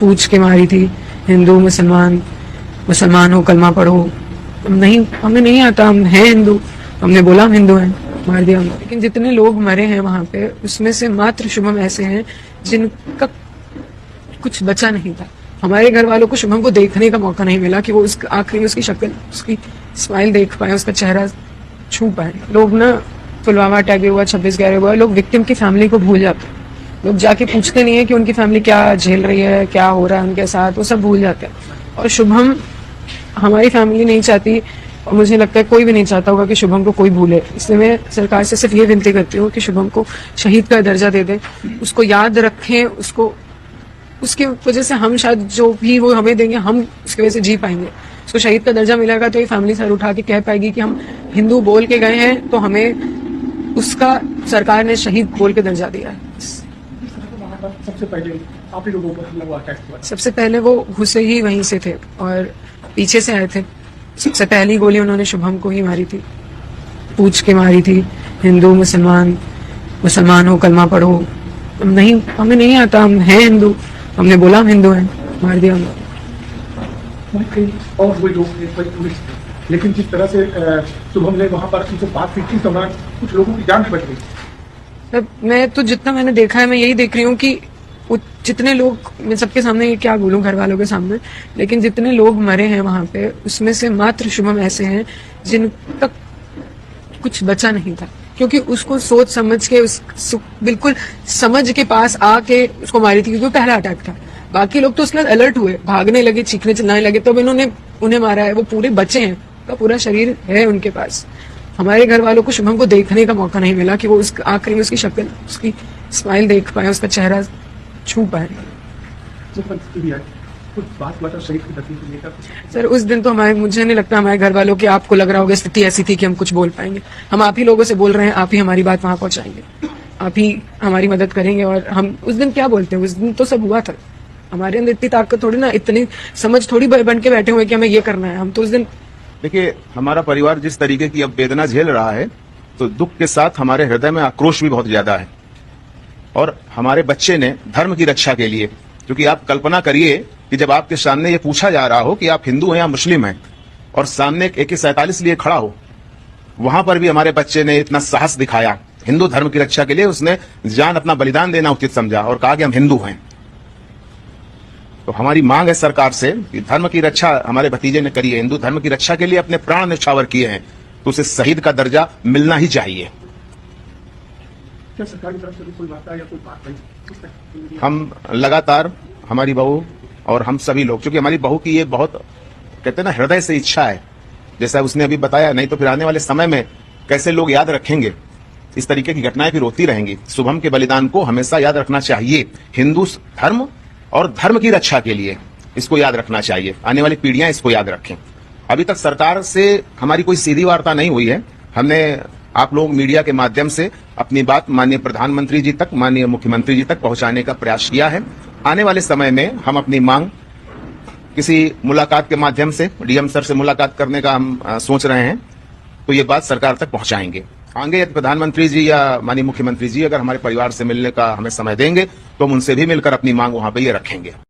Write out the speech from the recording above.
पूछ के मारी थी। हिंदू मुसलमान, मुसलमान हो कलमा पढ़ो। नहीं, हमें नहीं आता, हम हैं हिंदू। हमने बोला हम हिंदू हैं, मार दिया हमने। लेकिन जितने लोग मरे हैं वहां पे, उसमें से मात्र शुभम ऐसे हैं जिनका कुछ बचा नहीं था। हमारे घर वालों को शुभम को देखने का मौका नहीं मिला कि वो उस आखिरी में उसकी शक्ल, उसकी स्माइल देख पाए, उसका चेहरा छू पाए। लोग ना, पुलवामा अटैक हुआ, 26/11 हुआ, लोग विक्टिम की फैमिली को भूल जाते हैं। लोग जाके पूछते नहीं है कि उनकी फैमिली क्या झेल रही है, क्या हो रहा है उनके साथ, वो सब भूल जाते हैं। और शुभम, हमारी फैमिली नहीं चाहती, और मुझे लगता है कोई भी नहीं चाहता होगा कि शुभम को कोई भूले। इसलिए मैं सरकार से सिर्फ ये विनती करती हूँ कि शुभम को शहीद का दर्जा दे दें, उसको याद रखें, उसको, उसकी वजह से हम शायद जो भी वो हमें देंगे, हम उसकी वजह से जी पाएंगे। उसको शहीद का दर्जा मिलेगा तो ये फैमिली सर उठा के कह पाएगी कि हम हिंदू बोल के गए हैं, तो हमें उसका सरकार ने शहीद बोल के दर्जा दिया है। सबसे पहले आप ही लोगों पर हमला हुआ, अटैक हुआ। सबसे पहले वो घुसे ही वहीं से थे और पीछे से आए थे। सबसे पहली गोली उन्होंने शुभम को ही मारी थी, पूछ के मारी थी। हिंदू मुसलमान, मुसलमान हो कलमा पढ़ो। नहीं, हमें नहीं आता, हम हैं हिंदू। हमने बोला हम हिंदू हैं, मार दिया हमने। और वही लोग थे, वही पुलिस थे। लेकिन जिस तरह से शुभम ने वहां पर उनसे बात की थी, इस दौरान कुछ लोगों की जान भी बच गई। मैं तो जितना मैंने देखा है, मैं यही देख रही हूँ कि जितने लोग, मैं सबके सामने ये क्या बोलूं, घर वालों के सामने, लेकिन जितने लोग मरे हैं वहां पे, उसमें से मात्र शुभम ऐसे हैं जिनका कुछ बचा नहीं था। क्योंकि उसको सोच समझ के, बिल्कुल समझ के पास आके उसको मारी थी, क्योंकि वो पहला अटैक था। बाकी लोग तो उसके बाद अलर्ट हुए, भागने लगे, चीखने चिल्लाने लगे, तब इन्होंने उन्हें मारा है। वो पूरे बचे हैं, उनका पूरा शरीर है उनके पास। हमारे घर वालों को शुभम को देखने का मौका नहीं मिला कि वो उस आखिरी में उसकी शक्ल, उसकी स्माइल देख पाए, उसका चेहरा छू पाए। सर उस दिन तो मुझे नहीं लगता हमारे घर वालों की, आपको लग रहा होगा स्थिति ऐसी थी कि हम कुछ बोल पाएंगे। हम आप ही लोगों से बोल रहे हैं, आप ही हमारी बात वहां पहुंचाएंगे, आप ही हमारी मदद करेंगे। और हम उस दिन क्या बोलते हैं, उस दिन तो सब हुआ था। हमारे अंदर इतनी ताकत थोड़ी ना, इतनी समझ थोड़ी बन के बैठे हुए कि हमें ये करना है। हम तो उस दिन, देखिए, हमारा परिवार जिस तरीके की अब वेदना झेल रहा है, तो दुख के साथ हमारे हृदय में आक्रोश भी बहुत ज्यादा है। और हमारे बच्चे ने धर्म की रक्षा के लिए, क्योंकि आप कल्पना करिए कि जब आपके सामने ये पूछा जा रहा हो कि आप हिंदू हैं या मुस्लिम हैं, और सामने एक AK-47 लिए खड़ा हो, वहां पर भी हमारे बच्चे ने इतना साहस दिखाया। हिंदू धर्म की रक्षा के लिए उसने जान, अपना बलिदान देना उचित समझा और कहा कि हम हिंदू हैं। तो हमारी मांग है सरकार से कि धर्म की रक्षा हमारे भतीजे ने करी है, हिंदू धर्म की रक्षा के लिए अपने प्राण न्यौछावर किए हैं, तो उसे शहीद का दर्जा मिलना ही चाहिए। क्या सरकार की तरफ से कोई वार्ता या कोई बात नहीं? हम लगातार, हमारी बहू और हम सभी लोग, क्योंकि हमारी बहू की ये बहुत, कहते हैं ना, हृदय से इच्छा है, जैसा उसने अभी बताया, नहीं तो फिर आने वाले समय में कैसे लोग याद रखेंगे। इस तरीके की घटनाएं फिर होती रहेंगी। शुभम के बलिदान को हमेशा याद रखना चाहिए। हिंदू धर्म और धर्म की रक्षा के लिए इसको याद रखना चाहिए। आने वाली पीढ़ियां इसको याद रखें। अभी तक सरकार से हमारी कोई सीधी वार्ता नहीं हुई है। हमने आप लोग मीडिया के माध्यम से अपनी बात माननीय प्रधानमंत्री जी तक, माननीय मुख्यमंत्री जी तक पहुंचाने का प्रयास किया है। आने वाले समय में हम अपनी मांग किसी मुलाकात के माध्यम से, DM सर से मुलाकात करने का हम सोच रहे हैं, तो ये बात सरकार तक पहुंचाएंगे। आगे प्रधानमंत्री जी या माननीय मुख्यमंत्री जी अगर हमारे परिवार से मिलने का हमें समय देंगे, तो हम उनसे भी मिलकर अपनी मांग वहां पर ये रखेंगे।